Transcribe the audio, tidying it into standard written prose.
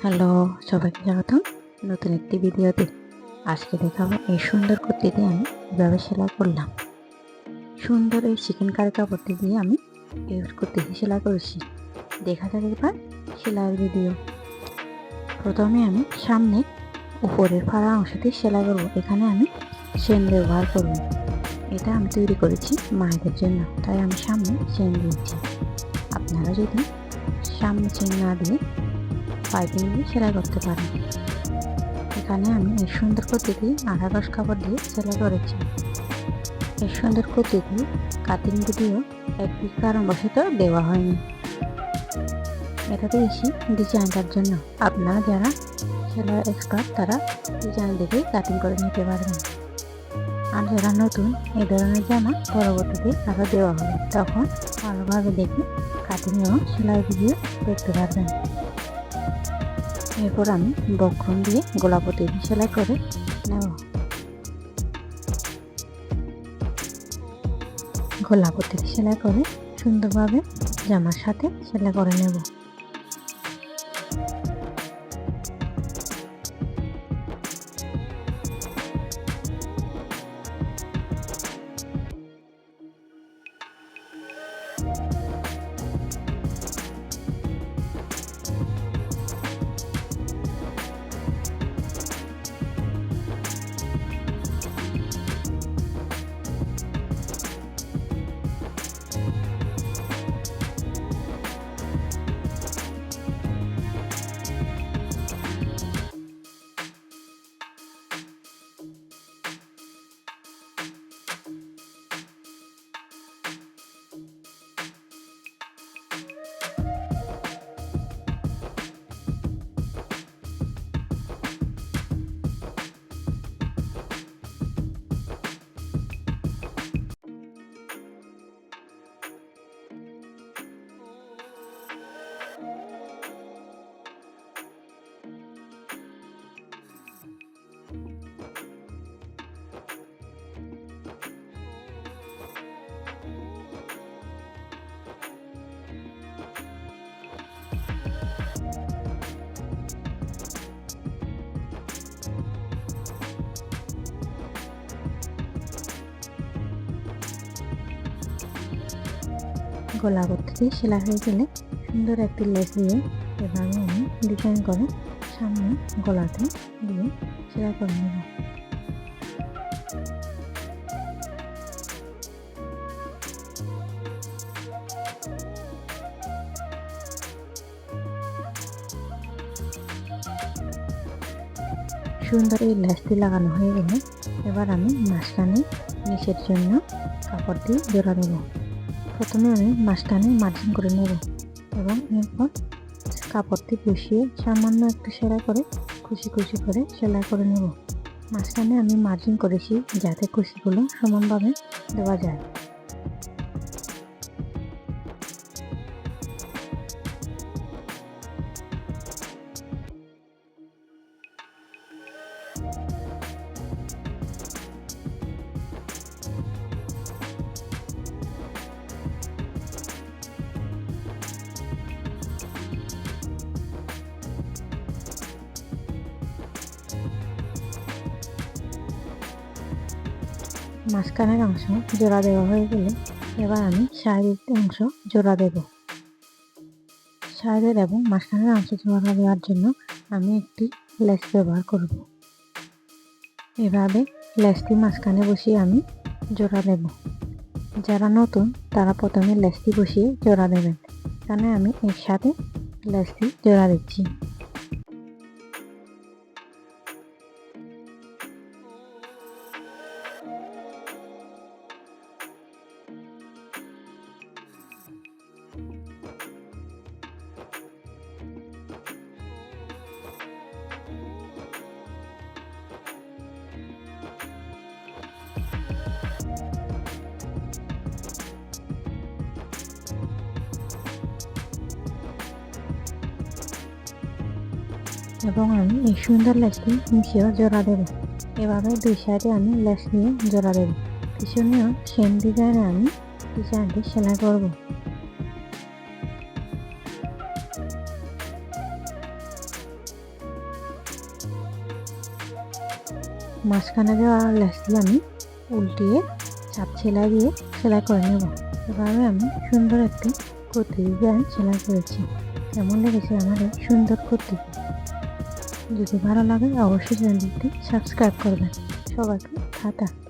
Hello, সবাইকে স্বাগতম নতুন একটি ভিডিওতে। আজকে দেখাবো এই সুন্দর কুর্তিটি আমি কীভাবে সেলাই করলাম। সুন্দর এই চিকেন কারি কাপড়টি দিয়ে আমি এই কুর্তিটি সেলাই করেছি। দেখা যাক এবার সেলাইয়ের ভিডিও। প্রথমে আমি সামনে উপরের ফাড়া অংশটি সেলাই করব। এখানে আমি চেন ব্যবহার করব। এটা আমি তৈরি করেছি মায়েদের জন্য, তাই আমি সামনে চেন দিয়েছি। আপনারা যদি সামনে চেন না দিয়ে পাইপিং দিয়ে সেলাই করতে পারেন। এখানে আমি এই সুন্দর কুর্তিটি 18 গজ কাপড় দিয়ে সেলাই করেছি। এই সুন্দর কুর্তিটি কাটিং ভিডিও একটি কারণবশত দেওয়া হয়নি। এটা দিয়েছি ডিজাইনটার জন্য। আপনারা যারা সেলাই এক্সপার্ট তারা ডিজাইন দেখে কাটিং করে নিতে পারবেন। আর যারা নতুন এই ধরনের জামা পরবর্তীতে আরও দেওয়া হবে, তখন ভালোভাবে দেখে কাটিং এবং সেলাই ভিডিও দেখতে পারবেন। এরপর আমি বক্রম দিয়ে গোলাপতি সেলাই করে নেব। গোলাপতি সেলাই করে সুন্দরভাবে জামার সাথে সেলাই করে নেব। গোলাপতি সেলাই হয়ে গেলে সুন্দর একটি লেস দিয়ে এভাবে আমি ডিজাইন করে সামনে গলাতে দিয়ে সেলাই করে নেব। সুন্দর এই লেসটি লাগানো হয়ে গেলে এবার আমি মাঝখানে নিচের জন্য কাপড় দিয়ে জোড়া দেব। প্রথমে আমি মাঝখানে মার্জিন করে নেব এবং এরপর কাপড়টি বসিয়ে সামান্য একটু সেলাই করে কুচি কুচি করে সেলাই করে নেব। মাঝখানে আমি মার্জিন করেছি যাতে কুচিগুলো সমানভাবে দেওয়া যায়। মাঝখানের অংশ জোড়া দেওয়া হয়ে গেলে এবার আমি সাইডের অংশ জোড়া দেব। সাইডের এবং মাঝখানের অংশ জোড়া দেওয়ার জন্য আমি একটি লেস ব্যবহার করব। এভাবে লেসটি মাঝখানে বসিয়ে আমি জোড়া দেব। যারা নতুন তারা প্রথমে লেসটি বসিয়ে জোড়া দেবেন। এখানে আমি একসাথে লেসটি জোড়া দিচ্ছি। এবং আমি এই সুন্দর লেসটি নিচেও জোড়া দেব। এভাবে দুই সাইডে আমি লেস দিয়ে জোড়া দেব। পিছনেও সেম ডিজাইনে আমি ডিজাইনটি সেলাই করব। মাঝখানে দেওয়া লেস দিয়ে আমি উল্টিয়ে চাপ সেলাই দিয়ে সেলাই করে নেব। এভাবে আমি সুন্দর একটি কুর্তি ডিজাইন সেলাই করেছি। কেমন লেগেছে আমার এই সুন্দর কুর্তি? যদি ভালো লাগে অবশ্যই চ্যানেলটি সাবস্ক্রাইব করবেন। সবাইকে টাটা।